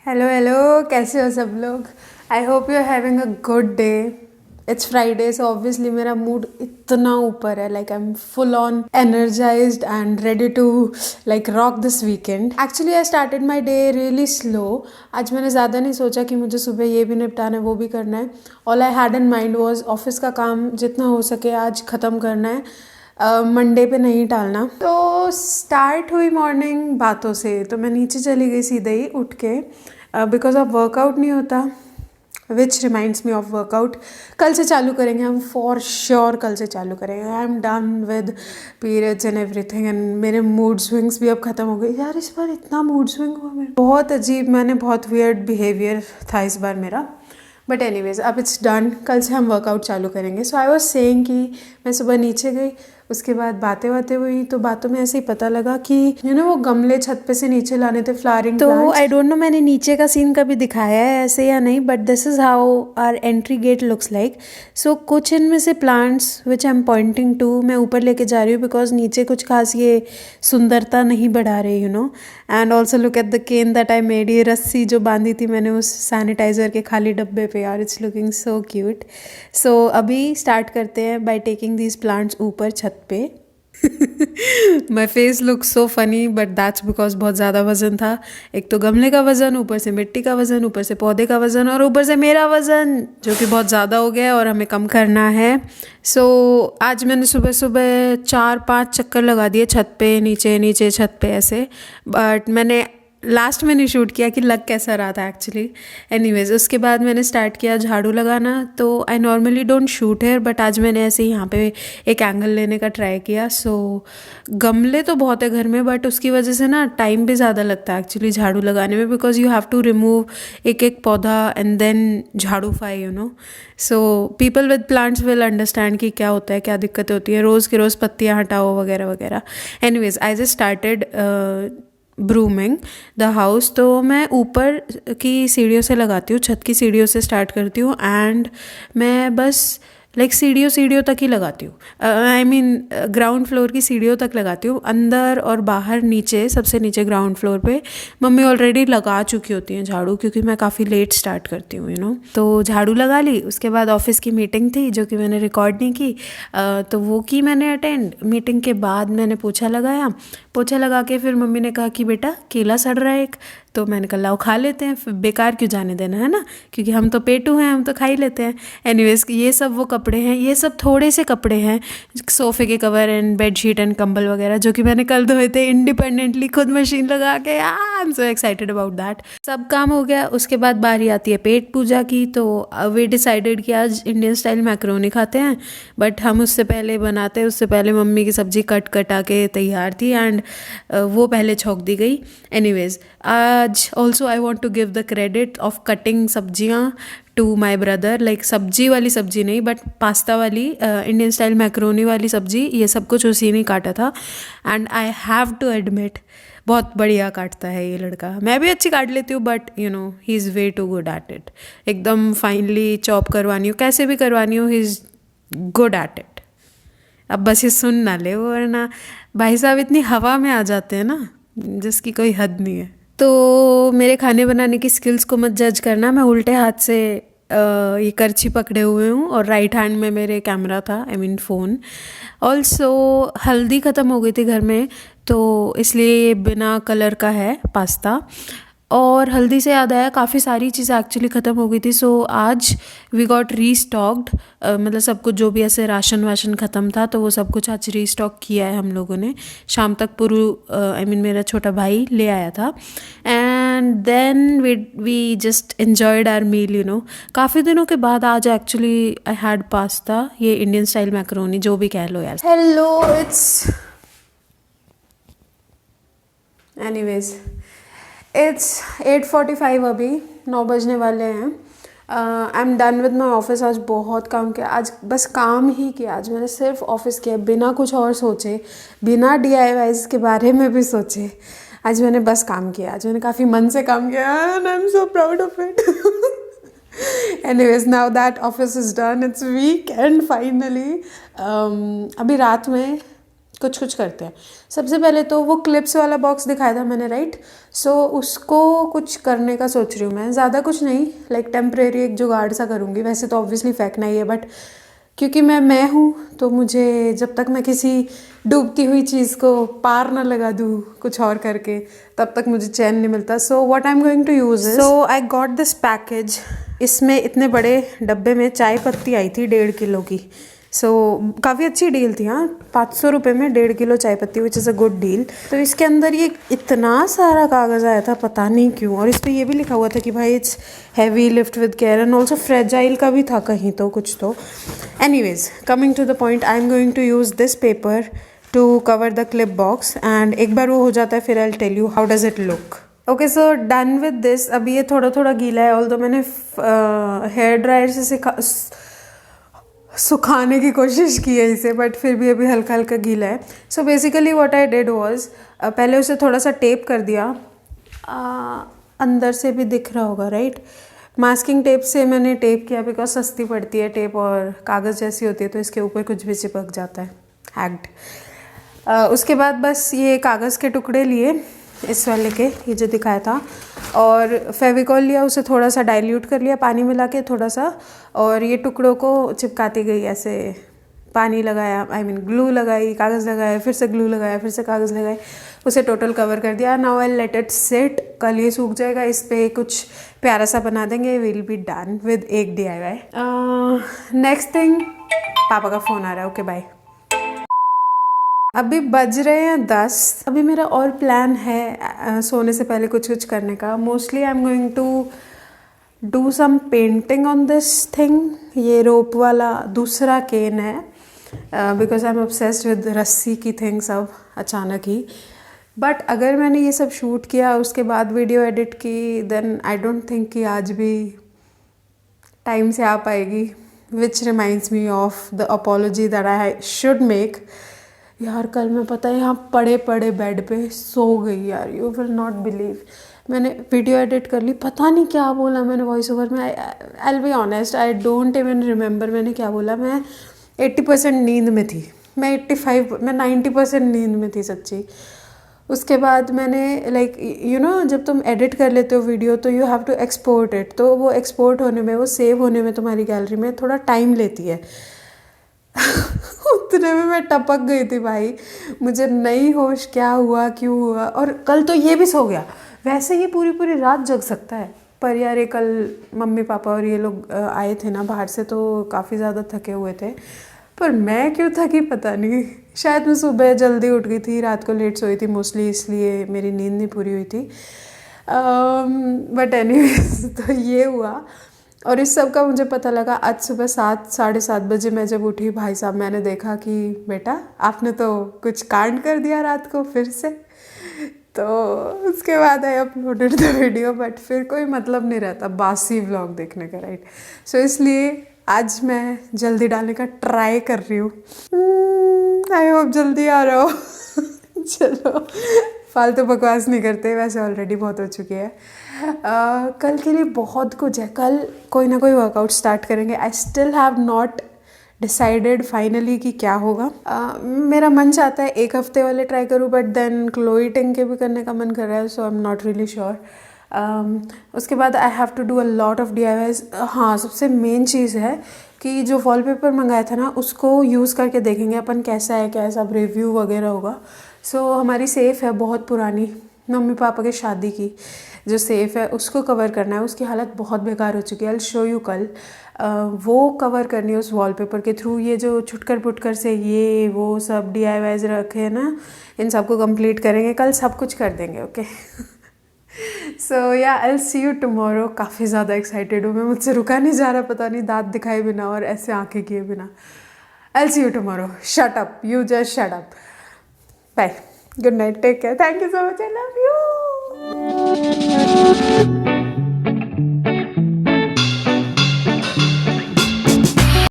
Hello hello, कैसे हो सब लोग। I hope you are having a good day. It's Friday so obviously मेरा मूड इतना ऊपर है, like I am full on energised and ready to like rock this weekend. Actually I started my day really slow. आज मैंने ज़्यादा नहीं सोचा कि मुझे सुबह ये भी निपटाना है वो भी करना है। All I had in mind was office का काम जितना हो सके आज ख़त्म करना है, मंडे पे नहीं टालना। तो स्टार्ट हुई मॉर्निंग बातों से, तो मैं नीचे चली गई सीधे ही उठ के, बिकॉज ऑफ वर्कआउट नहीं होता, which reminds me of workout. कल से चालू करेंगे हम, फॉर श्योर कल से चालू करेंगे। I am done with periods and everything and मेरे मूड स्विंग्स भी अब ख़त्म हो गए। यार इस बार इतना मूड स्विंग हुआ मेरा, बहुत अजीब, मैंने बहुत वियर्ड बिहेवियर था इस बार मेरा। बट एनीवेज अब इट्स डन, कल से हम वर्कआउट चालू करेंगे। सो आई वॉज सेइंग कि मैं सुबह नीचे गई, उसके बाद बातें हुई, तो बातों में ऐसे ही पता लगा कि वो गमले छत पे से नीचे लाने थे, फ्लावरिंग तो प्लांट्स। आई डोंट नो मैंने नीचे का सीन कभी दिखाया है ऐसे या नहीं, but this is how our entry gate looks like. So कुछ इनमें से plants which I am pointing to मैं ऊपर लेके जा रही हूँ बिकॉज नीचे कुछ खास ये सुंदरता नहीं बढ़ा रहे and also look at the can that I made. ये रस्सी जो बांधी थी मैंने उस सैनिटाइजर के खाली डब्बे पे, यार इट्स लुकिंग सो क्यूट। सो अभी स्टार्ट करते हैं बाय टेकिंग दीज प्लांट्स ऊपर छत पे। My face look so funny but that's because बहुत ज़्यादा वजन था। एक तो गमले का वजन, ऊपर से मिट्टी का वजन, ऊपर से पौधे का वजन, और ऊपर से मेरा वजन जो कि बहुत ज़्यादा हो गया है और हमें कम करना है। सो आज मैंने सुबह सुबह 4-5 चक्कर लगा दिए छत पे, नीचे नीचे छत पे ऐसे। बट मैंने लास्ट में नहीं शूट किया कि लग कैसा रहा था एक्चुअली। एनीवेज उसके बाद मैंने स्टार्ट किया झाड़ू लगाना। तो I normally don't shoot here but आज मैंने ऐसे ही यहाँ पे एक एंगल लेने का ट्राई किया। सो गमले तो बहुत है घर में बट उसकी वजह से ना टाइम भी ज़्यादा लगता है एक्चुअली झाड़ू लगाने में, because you have to remove एक एक पौधा एंड देन झाड़ूफाई so people with plants will understand कि क्या होता है, क्या दिक्कतें होती है, रोज़ के रोज़ पत्तियाँ हटाओ वगैरह वगैरह। Anyways I just started brooming the house. तो मैं ऊपर की सीढ़ियों से लगाती हूँ, छत की सीढ़ियों से स्टार्ट करती हूँ एंड मैं बस लाइक सीढ़ियों तक ही लगाती हूँ। आई मीन ग्राउंड फ्लोर की सीढ़ियों तक लगाती हूँ। अंदर और बाहर नीचे, सबसे नीचे ग्राउंड फ्लोर पे मम्मी ऑलरेडी लगा चुकी होती हैं झाड़ू, क्योंकि मैं काफ़ी लेट स्टार्ट करती हूँ तो झाड़ू लगा ली। उसके बाद ऑफिस की मीटिंग थी जो कि मैंने रिकॉर्ड नहीं की, तो वो की मैंने अटेंड। मीटिंग के बाद मैंने पोछा लगाया, पोछा लगा के फिर मम्मी ने कहा कि बेटा केला सड़ रहा है एक, तो मैंने कहा लाओ खा लेते हैं, फिर बेकार क्यों जाने देना है ना, क्योंकि हम तो पेटू हैं, हम तो खा ही लेते हैं। एनीवेज ये सब वो कपड़े हैं, ये सब थोड़े से कपड़े हैं, सोफ़े के कवर एंड बेडशीट एंड कंबल वगैरह, जो कि मैंने कल धोए थे इंडिपेंडेंटली खुद मशीन लगा के। I am so excited about that. सब काम हो गया। उसके बाद बारी आती है पेट पूजा की। तो वी डिसाइडेड कि आज इंडियन स्टाइल मैक्रोनी खाते हैं, बट हम उससे पहले बनाते हैं, उससे पहले मम्मी की सब्ज़ी कटा के तैयार थी एंड वो पहले छोंक दी गई। एनीवेज आज also I want to give the credit of cutting सब्जियाँ टू माई ब्रदर, लाइक सब्जी वाली सब्जी नहीं बट पास्ता वाली, इंडियन स्टाइल मैक्रोनी वाली सब्जी, ये सब कुछ उसी ने काटा था। And I have to admit बहुत बढ़िया काटता है ये लड़का। मैं भी अच्छी काट लेती हूँ but he is way too good at it. एकदम फाइनली चॉप करवानी हो, कैसे भी करवानी हो, he is good at it. अब बस ये सुन ना ले, वरना भाई साहब इतनी हवा में आ जाते हैं ना जिसकी कोई हद नहीं है। तो मेरे खाने बनाने की स्किल्स को मत जज करना। मैं उल्टे हाथ से ये करछी पकड़े हुए हूँ और राइट हैंड में मेरे कैमरा था, आई मीन फ़ोन। ऑल्सो हल्दी ख़त्म हो गई थी घर में, तो इसलिए ये बिना कलर का है पास्ता। और हल्दी से याद आया, काफ़ी सारी चीज़ें एक्चुअली ख़त्म हो गई थी। सो आज वी गॉट रीस्टॉक्ड, मतलब सब कुछ जो भी ऐसे राशन वाशन ख़त्म था तो वो सब कुछ आज रीस्टॉक किया है हम लोगों ने। शाम तक पुरु आई मीन मेरा छोटा भाई ले आया था and then we just enjoyed our meal काफ़ी दिनों के बाद आज एक्चुअली आई हैड पास्ता, ये इंडियन स्टाइल मैक्रोनी जो भी कह लो यार। हेलो, इट्स एनीवेज इट्स 8:45, अभी 9 बजने वाले हैं। I am done with my office. आज बहुत काम किया, आज बस काम ही किया। आज मैंने सिर्फ ऑफिस किया, बिना कुछ और सोचे, बिना DIYs के बारे में भी सोचे। आज मैंने बस काम किया, आज मैंने काफ़ी मन से काम किया and I am so proud of it. Anyways, now that office is done, it's weekend finally. अभी रात में कुछ कुछ करते हैं। सबसे पहले तो वो क्लिप्स वाला बॉक्स दिखाया था मैंने, राइट? सो उसको कुछ करने का सोच रही हूँ मैं, ज़्यादा कुछ नहीं, लाइक टेम्परेरी एक जुगाड़ सा करूँगी। वैसे तो ऑब्वियसली फेंकना ही है, बट क्योंकि मैं हूँ तो मुझे जब तक मैं किसी डूबती हुई चीज़ को पार ना लगा दूँ कुछ और करके, तब तक मुझे चैन नहीं मिलता। So what I am going to use is, so I got this package. इसमें इतने बड़े डब्बे में चाय पत्ती आई थी 1.5 किलो की। सो काफ़ी अच्छी डील थी, हाँ, 500 रुपये में 1.5 किलो चाय पत्ती, which is a good deal. तो इसके अंदर ये इतना सारा कागज़ आया था, पता नहीं क्यों, और इस पर ये भी लिखा हुआ था कि भाई it's heavy, lift with care, and also fragile का भी था कहीं तो कुछ तो। Anyways, coming to the point, I am going to use this paper to cover the clip box, and एक बार वो हो जाता है फिर I will tell you how does it look. Okay, so done with this. अभी ये थोड़ा थोड़ा गीला है, ऑल्दो मैंने हेयर ड्रायर से सुखाने की कोशिश की है इसे, बट फिर भी अभी हल्का हल्का गीला है। So basically what I did was, पहले उसे थोड़ा सा टेप कर दिया। अंदर से भी दिख रहा होगा, राइट? मास्किंग टेप से मैंने टेप किया बिकॉज सस्ती पड़ती है टेप, और कागज़ जैसी होती है तो इसके ऊपर कुछ भी चिपक जाता है, हैक्ड। उसके बाद बस ये कागज़ के टुकड़े लिए, इस वाले के, ये जो दिखाया था, और फेविकॉल लिया, उसे थोड़ा सा डाइल्यूट कर लिया पानी मिला के थोड़ा सा, और ये टुकड़ों को चिपकाती गई ऐसे, पानी लगाया, आई मीन ग्लू लगाई, कागज़ लगाया, फिर से ग्लू लगाया, फिर से कागज़ लगाए, उसे टोटल कवर कर दिया। Now I let it set, कल ये सूख जाएगा, इस पर कुछ प्यारा सा बना देंगे, विल बी डन विद एक DIY। नेक्स्ट थिंग, पापा का फ़ोन आ रहा है, ओके बाय। अभी बज रहे हैं 10। अभी मेरा और प्लान है सोने से पहले कुछ कुछ करने का। Mostly I am going to do some painting on this thing. ये रोप वाला दूसरा केन है, because I am obsessed with रस्सी की थिंग्स अब अचानक ही। बट अगर मैंने ये सब शूट किया उसके बाद वीडियो एडिट की, देन आई डोंट थिंक कि आज भी टाइम से आ पाएगी, which reminds me of the apology that I should make. यार कल मैं पता है यहाँ पड़े पड़े बेड पे सो गई यार, यू विल नॉट बिलीव। मैंने वीडियो एडिट कर ली, पता नहीं क्या बोला मैंने वॉइस ओवर में, I will be honest, I don't even remember मैंने क्या बोला। मैं 80% नींद में थी, मैं 90% नींद में थी सच्ची। उसके बाद मैंने लाइक यू नो, जब तुम एडिट कर लेते हो वीडियो तो you have to export it, तो वो एक्सपोर्ट होने में, वो सेव होने में तुम्हारी गैलरी में थोड़ा टाइम लेती है। उतने में मैं टपक गई थी भाई, मुझे नहीं होश क्या हुआ क्यों हुआ। और कल तो ये भी सो गया, वैसे ये पूरी पूरी रात जग सकता है, पर यार ये कल मम्मी पापा और ये लोग आए थे ना बाहर से, तो काफ़ी ज़्यादा थके हुए थे। पर मैं क्यों थकी पता नहीं, शायद मैं सुबह जल्दी उठ गई थी, रात को लेट सोई थी मोस्टली, इसलिए मेरी नींद नहीं पूरी हुई थी। बट एनीवेज तो ये हुआ। और इस सब का मुझे पता लगा आज सुबह 7-7:30 बजे मैं जब उठी, भाई साहब मैंने देखा कि बेटा आपने तो कुछ कांड कर दिया रात को फिर से। तो उसके बाद I uploaded the video, but फिर कोई मतलब नहीं रहता बासी व्लॉग देखने का, राइट? सो इसलिए आज मैं जल्दी डालने का ट्राई कर रही हूँ। आई होप जल्दी आ रहा हो। चलो फालतू बकवास नहीं करते, वैसे ऑलरेडी बहुत हो चुकी है। कल के लिए बहुत कुछ है, कल कोई ना कोई वर्कआउट स्टार्ट करेंगे। I still have not decided finally कि क्या होगा। मेरा मन चाहता है 1 हफ्ते वाले ट्राई करूँ, बट देन क्लोई टिंग के भी करने का मन कर रहा है, so I am not really sure. उसके बाद I have to do a lot of DIYs। हाँ, सबसे मेन चीज़ है कि जो वॉलपेपर मंगाया था ना, उसको यूज़ करके देखेंगे अपन कैसा है, क्या सब रिव्यू वगैरह होगा। सो हमारी सेफ़ है बहुत पुरानी, मम्मी पापा की शादी की जो सेफ़ है उसको कवर करना है, उसकी हालत बहुत बेकार हो चुकी है। आई शो यू कल। वो कवर करनी है उस वॉलपेपर के थ्रू। ये जो छुटकर पुटकर से ये वो सब DIYs रखे हैं ना, इन सबको कंप्लीट करेंगे कल, सब कुछ कर देंगे, ओके? सो या आई सी यू टुमारो। काफ़ी ज़्यादा एक्साइटेड हूँ मैं, मुझसे रुका नहीं जा रहा, पता नहीं दांत दिखाए बिना और ऐसे आंखें किए बिना। I see you tomorrow. Shut up, you just shut up. Bye, good night, take care, thank you so much, I love you.